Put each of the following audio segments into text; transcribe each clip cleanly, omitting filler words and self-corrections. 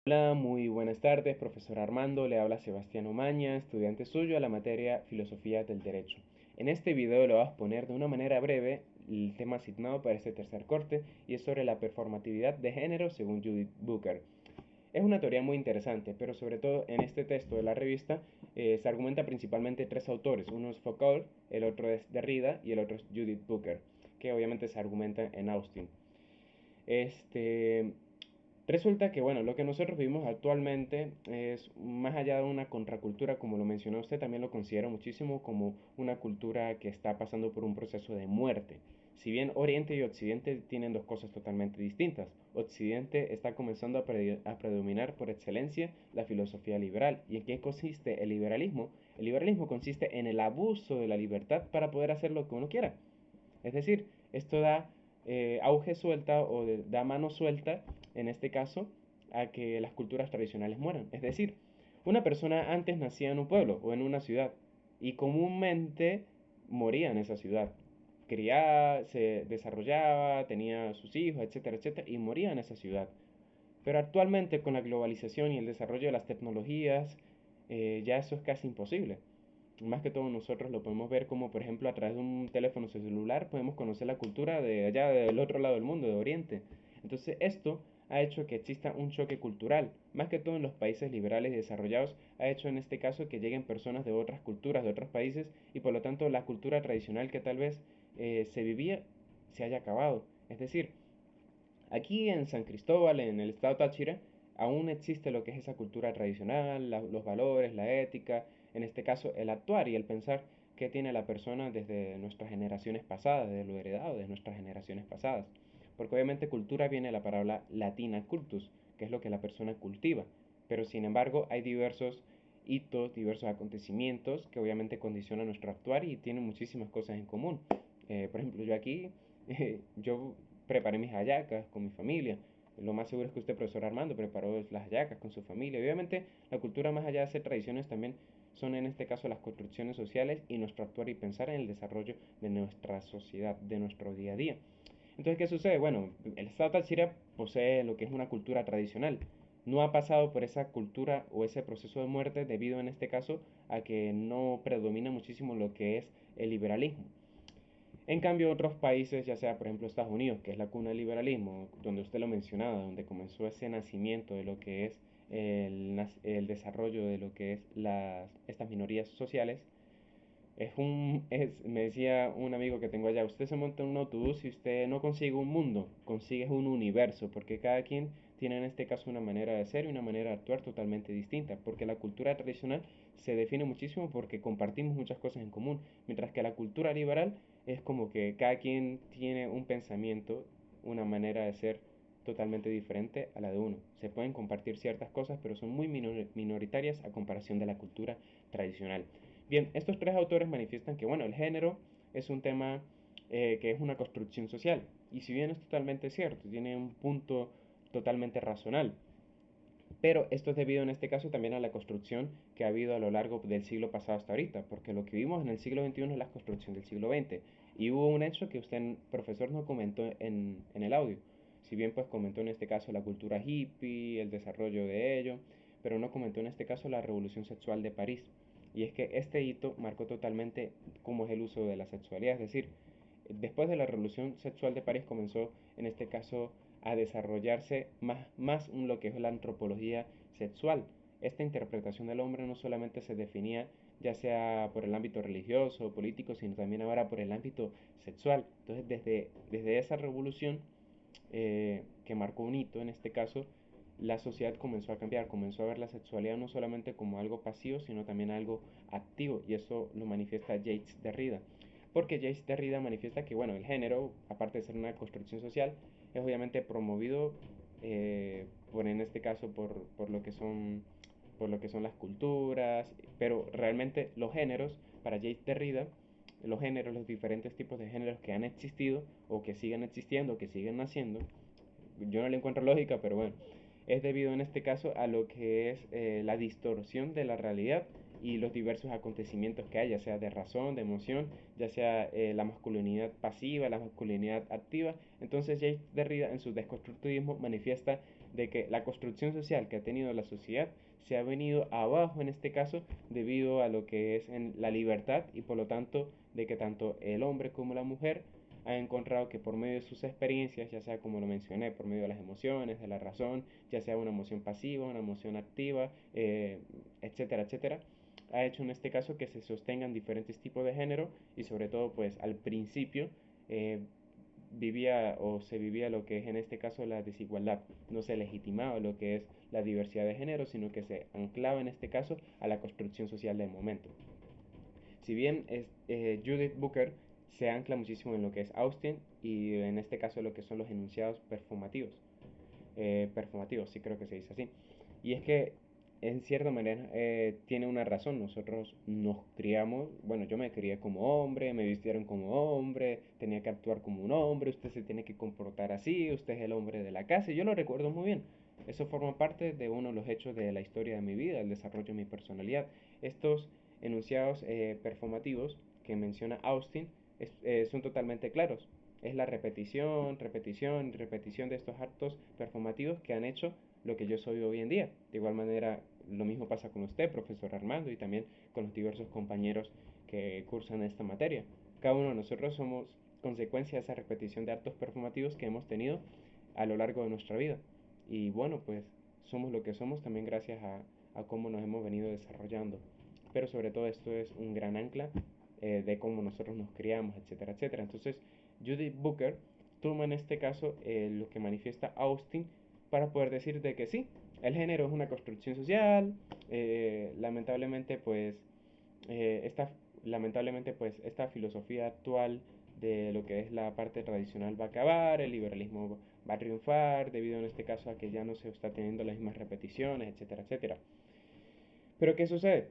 Hola, muy buenas tardes, profesor Armando. Le habla Sebastián Omaña, estudiante suyo a la materia Filosofía del Derecho. En este video le voy a exponer de una manera breve el tema asignado para este tercer corte y es sobre la performatividad de género según Judith Booker. Es una teoría muy interesante, pero sobre todo en este texto de la revista se argumenta principalmente tres autores. Uno es Foucault, el otro es Derrida y el otro es Judith Booker, que obviamente se argumenta en Austin. Este, Resulta que, bueno, lo que nosotros vivimos actualmente es más allá de una contracultura, como lo mencionó usted, también lo considero muchísimo como una cultura que está pasando por un proceso de muerte. Si bien Oriente y Occidente tienen dos cosas totalmente distintas, Occidente está comenzando a predominar por excelencia la filosofía liberal. ¿Y en qué consiste el liberalismo? El liberalismo consiste en el abuso de la libertad para poder hacer lo que uno quiera. Es decir, esto da auge suelta o da mano suelta, en este caso, a que las culturas tradicionales mueran. Es decir, una persona antes nacía en un pueblo o en una ciudad y comúnmente moría en esa ciudad. Criaba, se desarrollaba, tenía sus hijos, etcétera, etcétera, y moría en esa ciudad. Pero actualmente con la globalización y el desarrollo de las tecnologías, ya eso es casi imposible. Más que todo nosotros lo podemos ver como, por ejemplo, a través de un teléfono celular podemos conocer la cultura de allá del otro lado del mundo, de Oriente. Entonces esto ha hecho que exista un choque cultural, más que todo en los países liberales y desarrollados, ha hecho en este caso que lleguen personas de otras culturas, de otros países, y por lo tanto la cultura tradicional que tal vez se vivía se haya acabado. Es decir, aquí en San Cristóbal, en el estado Táchira, aún existe lo que es esa cultura tradicional, los valores, la ética, en este caso el actuar y el pensar que tiene la persona desde nuestras generaciones pasadas, desde lo heredado de nuestras generaciones pasadas. Porque obviamente cultura viene de la palabra latina cultus, que es lo que la persona cultiva. Pero sin embargo hay diversos hitos, diversos acontecimientos que obviamente condicionan nuestro actuar y tienen muchísimas cosas en común. Por ejemplo, yo aquí, yo preparé mis hallacas con mi familia. Lo más seguro es que usted, profesor Armando, preparó las hallacas con su familia. Obviamente, la cultura, más allá de ser tradiciones, también son en este caso las construcciones sociales y nuestro actuar y pensar en el desarrollo de nuestra sociedad, de nuestro día a día. Entonces, ¿qué sucede? Bueno, el Estado Táchira posee lo que es una cultura tradicional. No ha pasado por esa cultura o ese proceso de muerte debido en este caso a que no predomina muchísimo lo que es el liberalismo. En cambio, otros países, ya sea por ejemplo Estados Unidos, que es la cuna del liberalismo, donde usted lo mencionaba, donde comenzó ese nacimiento de lo que es el desarrollo de lo que es estas minorías sociales, me decía un amigo que tengo allá, usted se monta en un autobús y usted no consigue un mundo, consigue un universo, porque cada quien tiene en este caso una manera de ser y una manera de actuar totalmente distinta, porque la cultura tradicional se define muchísimo porque compartimos muchas cosas en común, mientras que la cultura liberal es como que cada quien tiene un pensamiento, una manera de ser totalmente diferente a la de uno. Se pueden compartir ciertas cosas, pero son muy minoritarias a comparación de la cultura tradicional. Bien, estos tres autores manifiestan que, bueno, el género es un tema que es una construcción social. Y si bien es totalmente cierto, tiene un punto totalmente racional, pero esto es debido en este caso también a la construcción que ha habido a lo largo del siglo pasado hasta ahorita, porque lo que vimos en el siglo XXI es la construcción del siglo XX. Y hubo un hecho que usted, profesor, no comentó en el audio. Si bien pues comentó en este caso la cultura hippie, el desarrollo de ello, pero no comentó en este caso la revolución sexual de París. Y es que este hito marcó totalmente cómo es el uso de la sexualidad, es decir, después de la revolución sexual de París comenzó en este caso a desarrollarse más lo que es la antropología sexual. Esta interpretación del hombre no solamente se definía ya sea por el ámbito religioso o político, sino también ahora por el ámbito sexual. Entonces, desde esa revolución que marcó un hito en este caso, la sociedad comenzó a cambiar, comenzó a ver la sexualidad no solamente como algo pasivo, sino también algo activo, y eso lo manifiesta Jacques Derrida. Porque Jacques Derrida manifiesta que, bueno, el género, aparte de ser una construcción social, es obviamente promovido por, en este caso, por lo que son las culturas, pero realmente los géneros, para Jacques Derrida, los géneros, los diferentes tipos de géneros que han existido o que siguen existiendo o que siguen naciendo, yo no le encuentro lógica, pero bueno, es debido en este caso a lo que es la distorsión de la realidad y los diversos acontecimientos que hay, ya sea de razón, de emoción, ya sea la masculinidad pasiva, la masculinidad activa. Entonces Jacques Derrida en su desconstructivismo manifiesta de que la construcción social que ha tenido la sociedad se ha venido abajo en este caso debido a lo que es en la libertad y por lo tanto de que tanto el hombre como la mujer han encontrado que por medio de sus experiencias, ya sea como lo mencioné, por medio de las emociones, de la razón, ya sea una emoción pasiva, una emoción activa, etcétera, etcétera, ha hecho en este caso que se sostengan diferentes tipos de género y sobre todo pues al principio eh, vivía o se vivía lo que es en este caso la desigualdad, no se legitimaba lo que es la diversidad de género, sino que se anclaba en este caso a la construcción social del momento. Si bien Judith Booker se ancla muchísimo en lo que es Austin y en este caso lo que son los enunciados performativos, performativos, sí creo que se dice así. Y es que en cierta manera tiene una razón. Nosotros nos criamos, bueno, yo me crié como hombre, me vistieron como hombre, tenía que actuar como un hombre, usted se tiene que comportar así, usted es el hombre de la casa, y yo lo recuerdo muy bien. Eso forma parte de uno de los hechos de la historia de mi vida, el desarrollo de mi personalidad. Estos enunciados performativos que menciona Austin son totalmente claros. Es la repetición, repetición y repetición de estos actos performativos que han hecho lo que yo soy hoy en día. De igual manera, lo mismo pasa con usted, profesor Armando, y también con los diversos compañeros que cursan esta materia. Cada uno de nosotros somos consecuencia de esa repetición de actos performativos que hemos tenido a lo largo de nuestra vida. Y bueno, pues somos lo que somos también gracias a cómo nos hemos venido desarrollando. Pero sobre todo esto es un gran ancla de cómo nosotros nos criamos, etcétera, etcétera. Entonces, Judith Booker toma en este caso lo que manifiesta Austin para poder decir de que sí, el género es una construcción social, lamentablemente pues esta, lamentablemente pues esta filosofía actual de lo que es la parte tradicional va a acabar, el liberalismo va a triunfar debido en este caso a que ya no se está teniendo las mismas repeticiones, etcétera, etcétera. Pero ¿qué sucede?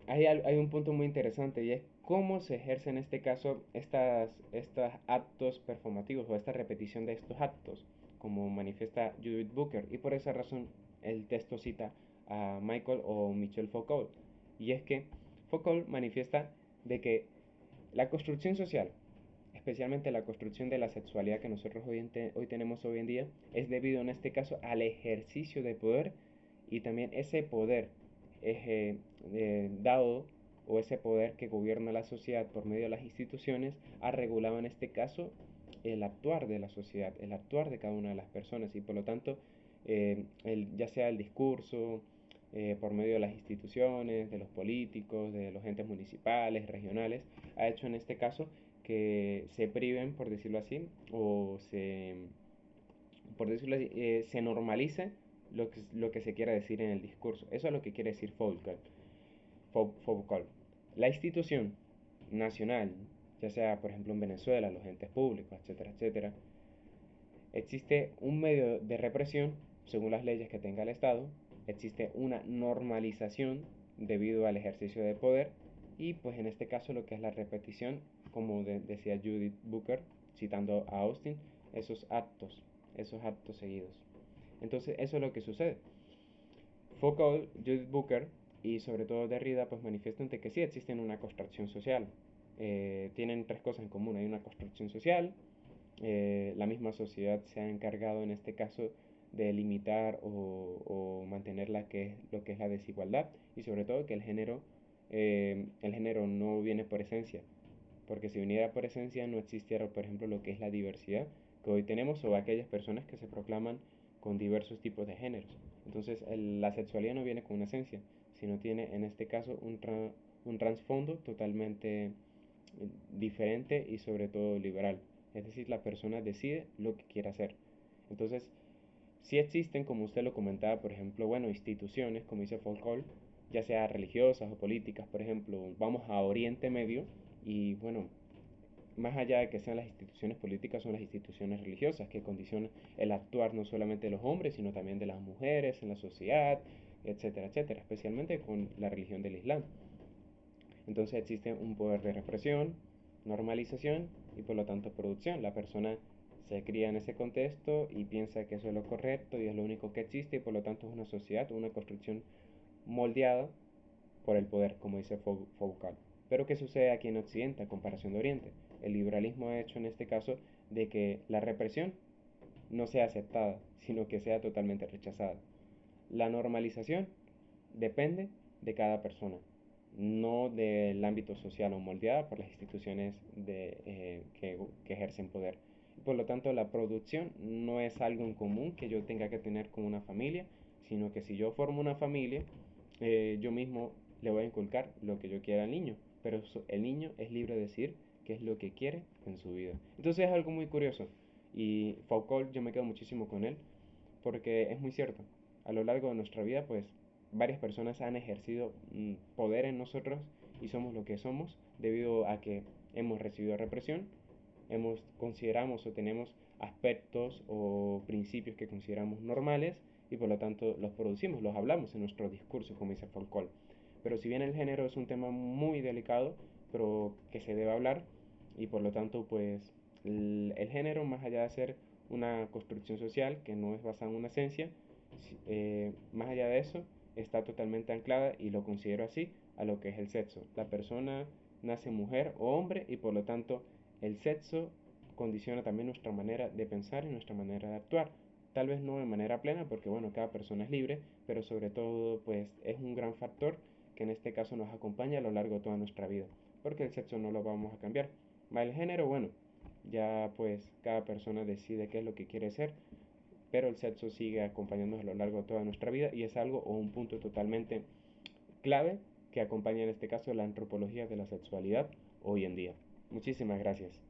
Hay un punto muy interesante y es cómo se ejerce en este caso estos actos performativos o esta repetición de estos actos, como manifiesta Judith Booker. Y por esa razón el texto cita a Michael o Michel Foucault. Y es que Foucault manifiesta de que la construcción social, especialmente la construcción de la sexualidad que nosotros hoy tenemos hoy en día, es debido en este caso al ejercicio de poder y también ese poder dado o ese poder que gobierna la sociedad por medio de las instituciones ha regulado en este caso el actuar de la sociedad, el actuar de cada una de las personas y por lo tanto ya sea el discurso, por medio de las instituciones, de los políticos, de los entes municipales, regionales, ha hecho en este caso que se priven, por decirlo así, por decirlo así, se normalice lo que se quiera decir en el discurso. Eso es lo que quiere decir Foucault. Foucault. La institución nacional, ya sea por ejemplo en Venezuela, los entes públicos, etcétera, etcétera, existe un medio de represión según las leyes que tenga el Estado, existe una normalización debido al ejercicio de poder y pues en este caso lo que es la repetición, como decía Judith Booker, citando a Austin, esos actos seguidos. Entonces eso es lo que sucede. Foucault, Judith Booker y sobre todo Derrida pues manifiestan que sí existen una construcción social. Tienen tres cosas en común. Hay una construcción social, la misma sociedad se ha encargado en este caso de limitar o mantener lo que es la desigualdad y sobre todo que el género no viene por esencia, porque si viniera por esencia no existiera por ejemplo lo que es la diversidad que hoy tenemos o aquellas personas que se proclaman con diversos tipos de géneros. Entonces la sexualidad no viene con una esencia, sino tiene en este caso un trasfondo totalmente diferente y sobre todo liberal. Es decir, la persona decide lo que quiere hacer. Entonces, si existen, como usted lo comentaba, por ejemplo, bueno, instituciones, como dice Foucault, ya sea religiosas o políticas, por ejemplo, vamos a Oriente Medio y bueno, más allá de que sean las instituciones políticas, son las instituciones religiosas que condicionan el actuar no solamente de los hombres, sino también de las mujeres en la sociedad, etcétera, etcétera, especialmente con la religión del Islam. Entonces existe un poder de represión, normalización y por lo tanto producción. La persona se cría en ese contexto y piensa que eso es lo correcto y es lo único que existe y por lo tanto es una sociedad, una construcción moldeada por el poder, como dice Foucault. Pero ¿qué sucede aquí en Occidente a comparación de Oriente? El liberalismo ha hecho en este caso de que la represión no sea aceptada, sino que sea totalmente rechazada. La normalización depende de cada persona, no del ámbito social o moldeada por las instituciones que ejercen poder. Por lo tanto, la producción no es algo en común que yo tenga que tener con una familia, sino que si yo formo una familia, yo mismo le voy a inculcar lo que yo quiera al niño, pero el niño es libre de decir qué es lo que quiere en su vida. Entonces es algo muy curioso y Foucault yo me quedo muchísimo con él porque es muy cierto. A lo largo de nuestra vida, pues varias personas han ejercido poder en nosotros y somos lo que somos debido a que hemos recibido represión, consideramos o tenemos aspectos o principios que consideramos normales y por lo tanto los producimos, los hablamos en nuestro discurso, como dice Foucault. Pero si bien el género es un tema muy delicado, pero que se debe hablar y por lo tanto pues el género más allá de ser una construcción social que no es basada en una esencia, más allá de eso está totalmente anclada y lo considero así a lo que es el sexo. La persona nace mujer o hombre y por lo tanto el sexo condiciona también nuestra manera de pensar y nuestra manera de actuar. Tal vez no de manera plena porque bueno, cada persona es libre, pero sobre todo pues es un gran factor que en este caso nos acompaña a lo largo de toda nuestra vida, porque el sexo no lo vamos a cambiar. El género, bueno, ya pues cada persona decide qué es lo que quiere ser, pero el sexo sigue acompañándonos a lo largo de toda nuestra vida y es algo o un punto totalmente clave que acompaña en este caso la antropología de la sexualidad hoy en día. Muchísimas gracias.